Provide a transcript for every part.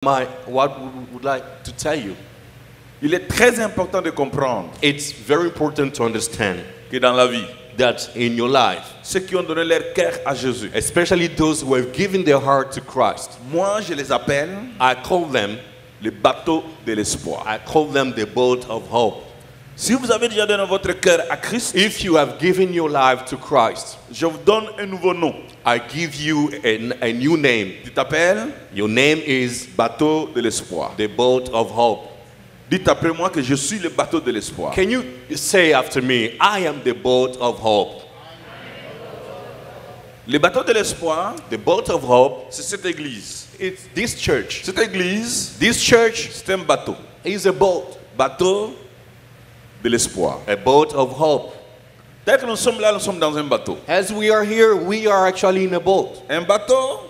what we would like to tell you. Il est très important de comprendre It's very important to understand que dans la vie, that in your life, ceux qui ont donné leur cœur à Jésus, especially those who have given their heart to Christ, moi je les appelle I call them les bateaux de l'espoir. the boat of hope. Si vous avez déjà donné votre cœur à Christ, If you have given your life to Christ, je vous donne un nouveau nom. I give you a new name. Tu t'appelles Your name is bateau de l'espoir. the boat of hope. Dites après moi que je suis le bateau de l'espoir. Can you say after me, I am the boat of hope? Le bateau de l'espoir, The boat of hope, c'est cette église. it's this church. Cette église, This church c'est un bateau. is a boat De l'espoir. of hope. Dès que nous sommes là, nous sommes dans un bateau. As we are here, we are actually in a boat Un bateau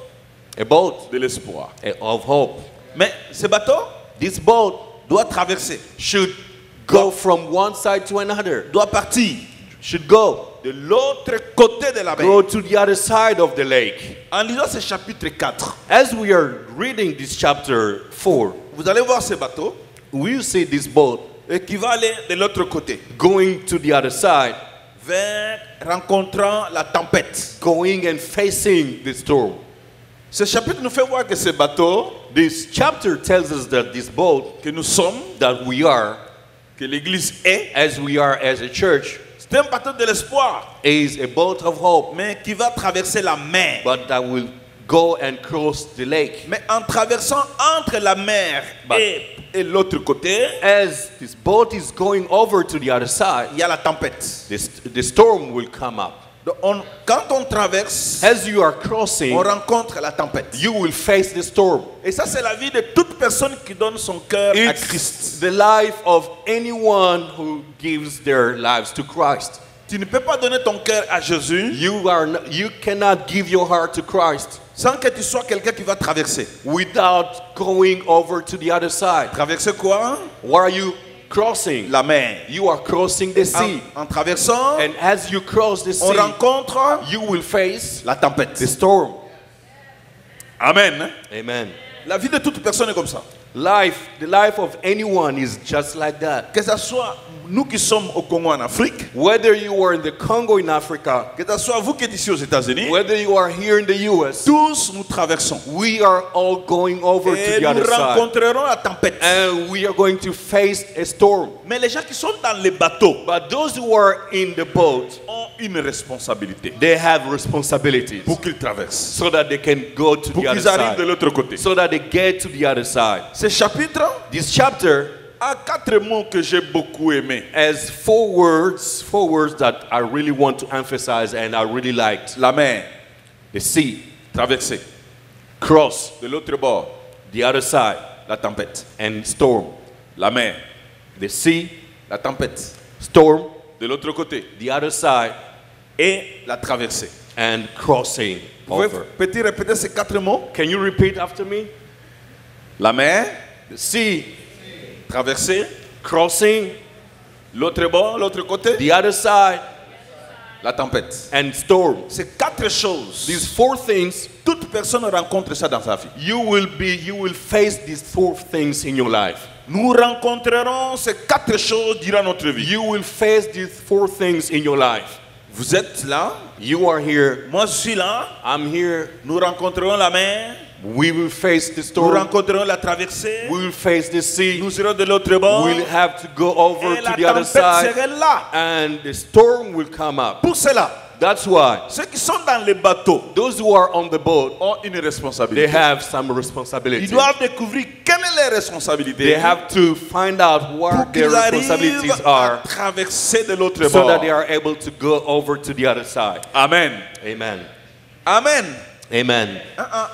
de l'espoir. of hope. Mais ce bateau This boat doit traverser, should go from one side to another, doit partir should go de l'autre côté de la mer. go to the other side of the lake. En lisant ce chapitre 4, As we are reading this chapter 4, vous allez voir ce bateau we see this boat qui va aller de l'autre côté, going to the other side, vers rencontrant la tempête. going and facing the storm. Ce chapitre nous fait voir que ce bateau This chapter tells us that this boat que nous sommes, that we are, que l'église est, as we are as a church, c'est un bateau de l'espoir, is a boat of hope, mais qui va traverser la mer. but that will go and cross the lake. Mais en traversant entre la mer et l'autre côté, As this boat is going over to the other side, il y a la tempête. the storm will come up. Donc quand on traverse, As you are crossing, on rencontre la tempête. you will face the storm. Et ça, c'est la vie de toute personne qui donne son cœur à It's Christ. the life of anyone who gives their lives to Christ. Tu ne peux pas donner ton cœur à Jésus You cannot give your heart to Christ sans que tu sois quelqu'un qui va traverser. without going over to the other side. Traverser quoi? Where are you crossing? La mer. You are crossing the sea. En traversant, And as you cross the on sea, rencontre you will face la tempête. the storm. Amen. Amen. La vie de toute personne est comme ça. The life of anyone is just like that. Que ce soit nous qui sommes au Congo en Afrique, Whether you are in the Congo in Africa, que ce soit vous qui êtes ici aux États-Unis, whether you are here in the US, tous nous traversons. we are all going over Et to the nous other side. rencontrerons la tempête. And we are going to face a storm. Mais les gens qui sont dans les bateaux But those who are in the boat, ont une responsabilité they have responsibilities pour qu'ils traversent, so that they can go to pour the other qu'ils arrivent de side. l'autre côté. So that they get to the other side. Ce chapitre This chapter a 4 mots que j'ai beaucoup aimés. has four words that I really want to emphasize and I really liked. La mer, The sea, traverser. cross, De l'autre bord, the other side, la tempête. and storm. La mer, The sea, la tempête. storm, De l'autre côté. the other side, Et la traversée. and crossing Vous pouvez over. peut-être répéter ces 4 mots? Can you repeat after me? La mer, The sea, traverser. crossing, L'autre bord, l'autre côté. the other side, La tempête. and storm. Ces 4 choses. These four things, Toute personne rencontre ça dans sa vie. you will face these four things in your life. Nous rencontrerons ces 4 choses durant notre vie. You will face these four things in your life. Vous êtes là, You are here, moi je suis là. I'm here. Nous rencontrerons la mer, We will face the nous storm. rencontrerons la traversée, We will face the sea. nous serons de l'autre bord. We'll have to go over Et la to the other tempête side, serait là. and the storm will come up. Pour cela, That's why ceux qui sont dans les bateaux those who are on the boat, ont une they responsabilité. have some Ils responsibility. doivent découvrir quelle est leur responsabilité They have to find out pour what their qu'ils arrivent responsibilities à are traverser de l'autre so that bord. they are able to go over to the other side. Amen. Amen. Amen. Amen.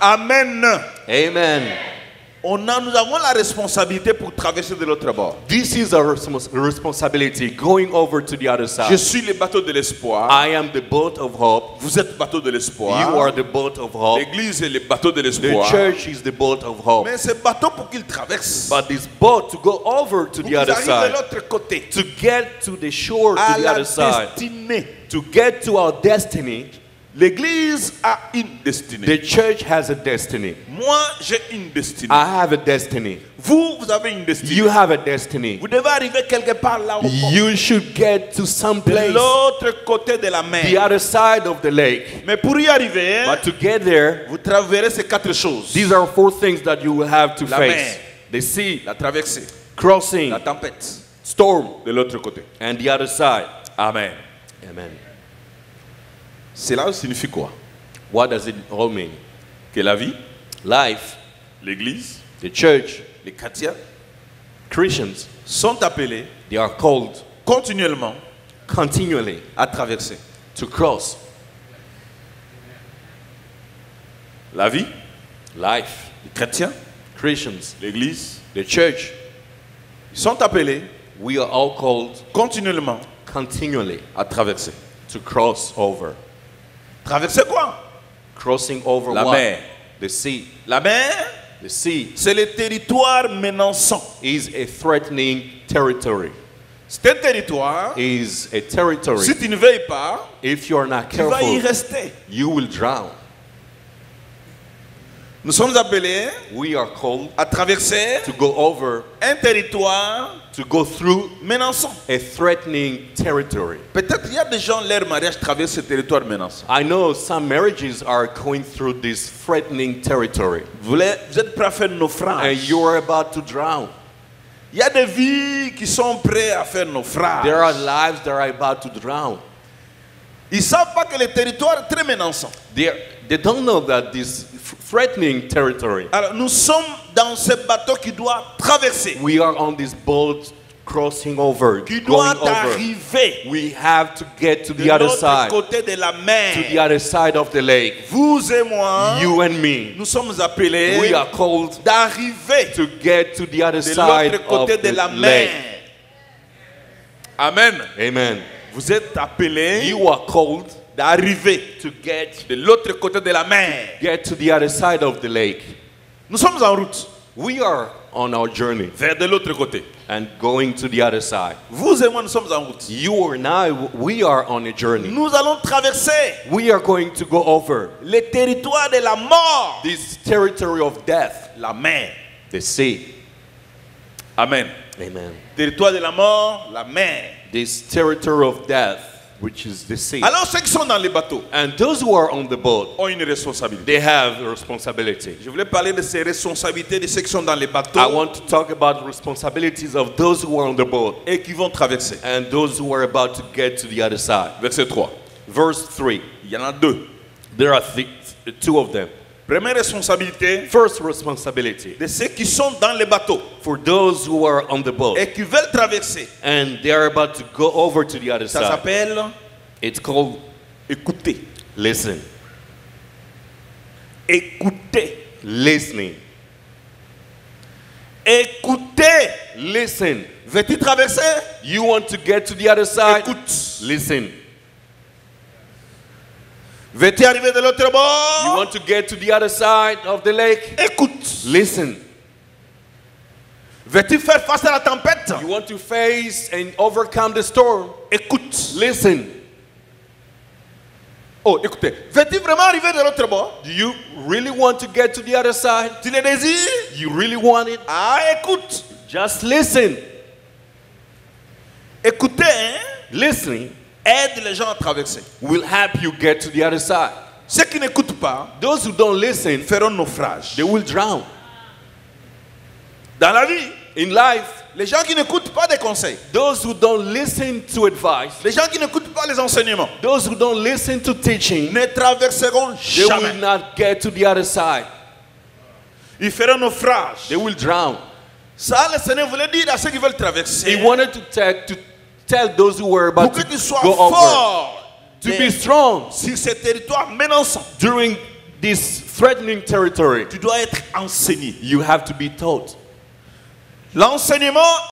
Amen. Amen. Nous avons la responsabilité pour traverser de l'autre bord. This is our responsibility, going over to the other Je side. suis le bateau de l'espoir. I am the boat of hope. Vous êtes bateau de l'espoir. You are the boat of hope. L'église est le bateau de The l'espoir. church is the boat of hope. Mais ce bateau pour qu'il traverse, But this boat to go over to pour the qu'il other arrive de side, l'autre côté, to get to the shore, à to the la other side, destinée. to get to our destiny, L'église a une destinée. the church has a destiny. Moi, j'ai une destinée. I have a destiny. Vous avez une destinée. You have a destiny. Vous devez arriver quelque part là où You should get to some de place, l'autre côté de la the mer. other side of the lake. Mais pour y arriver, But to get there, vous traverserez ces 4 choses. these are 4 things that you will have to La face. mer. The sea, La traversée, crossing, la tempête, storm, de l'autre côté. and the other side. Amen. Amen. Cela signifie quoi? What does it all mean? Que la vie, Life, l'église, the church, les chrétiens Christians, sont appelés they are called continuellement continually à traverser. to cross. La vie, Life, les chrétiens, Christians, l'église, the church, ils sont appelés we are all called continuellement continually à traverser. to cross over. Traverser quoi? Crossing over La what? mer. The sea. La mer, The sea c'est le territoire menaçant. is a threatening territory. C'est un territoire, Is a territory. si tu ne veilles pas, If you are not tu vas y careful, rester. you will drown. Nous sommes appelés We are called à traverser to go over, un territoire to go through menaçant. a threatening territory. Peut-être il y a des gens, leur mariage traverse ce territoire menaçant. I know some marriages are going through this threatening territory, Vous êtes prêts à faire and naufrage. you are about to drown. Il y a des vies qui sont prêtes à faire naufrage. There are lives that are about to drown. Ils ne savent pas que le territoire est très menaçant. They don't know that this threatening territory. Alors nous sommes dans ce bateau qui doit traverser, We are on this boat crossing over, qui doit going over. arriver We have to get to de the other l'autre side, côté de la to the mer. other side of the lake. Vous et moi, You and me, nous sommes appelés we are called d'arriver to get to the other de side l'autre of côté de the la lake. mer. Amen. Amen. Vous êtes appelés You are called d'arriver to get de l'autre côté de la mer. to the other side of the lake. Nous sommes en route We are on our journey vers de l'autre côté. and going to the other side. Vous et moi, nous sommes en route. You and I, we are on a journey. Nous allons traverser We are going to go over le territoire de la mort, this territory of death, la mer. the sea. Amen. Amen. Territoire de la mort, la mer. This territory of death, which is the sea. Alors ceux qui sont dans les bateaux And those who are on the boat, ont une responsabilité. they have a responsibility. Je voulais parler de ces responsabilités de ceux qui sont dans les bateaux I want to talk about the responsibilities of those who are on the boat et qui vont traverser. and those who are about to get to the other side. Verset 3. Verse 3. Il y en a deux. There are two of them. Première responsabilité First responsibility de ceux qui sont dans les bateaux for those who are on the boat et qui veulent traverser. and they are about to go over to the other Ça side. s'appelle It's called écouter. listen. Écouter. Listening. Écouter. Listen. Veux-tu traverser? You want to get to the other side? Écoute. Listen. Veux-tu arriver de l'autre You bord? want to get to the other side of the lake? Écoute. Listen. Veux-tu faire face à la tempête? You want to face and overcome the storm? Écoute. Listen. Oh, écoutez. Veux-tu vraiment arriver de l'autre bord? Do you really want to get to the other side? Tu le désires? You really want it? Ah, écoute. Just listen. Écouter, hein, Listening aide les gens à traverser. will help you get to the other side. Ceux qui n'écoutent pas Those who don't listen, feront naufrage. they will drown. Dans la vie, In life, les gens qui n'écoutent pas des conseils, those who don't listen to advice, les gens qui n'écoutent pas les enseignements, those who don't listen to teaching, ne traverseront they will jamais. not get to the other side. Ils feront naufrage. They will drown. Ça, le Seigneur voulait dire à ceux qui veulent He traverser wanted to tell those who were pour about que to tu sois go over fort to be strong sur ce territoire menaçant. during this threatening territory. Tu dois être enseigné. You have to be taught. L'enseignement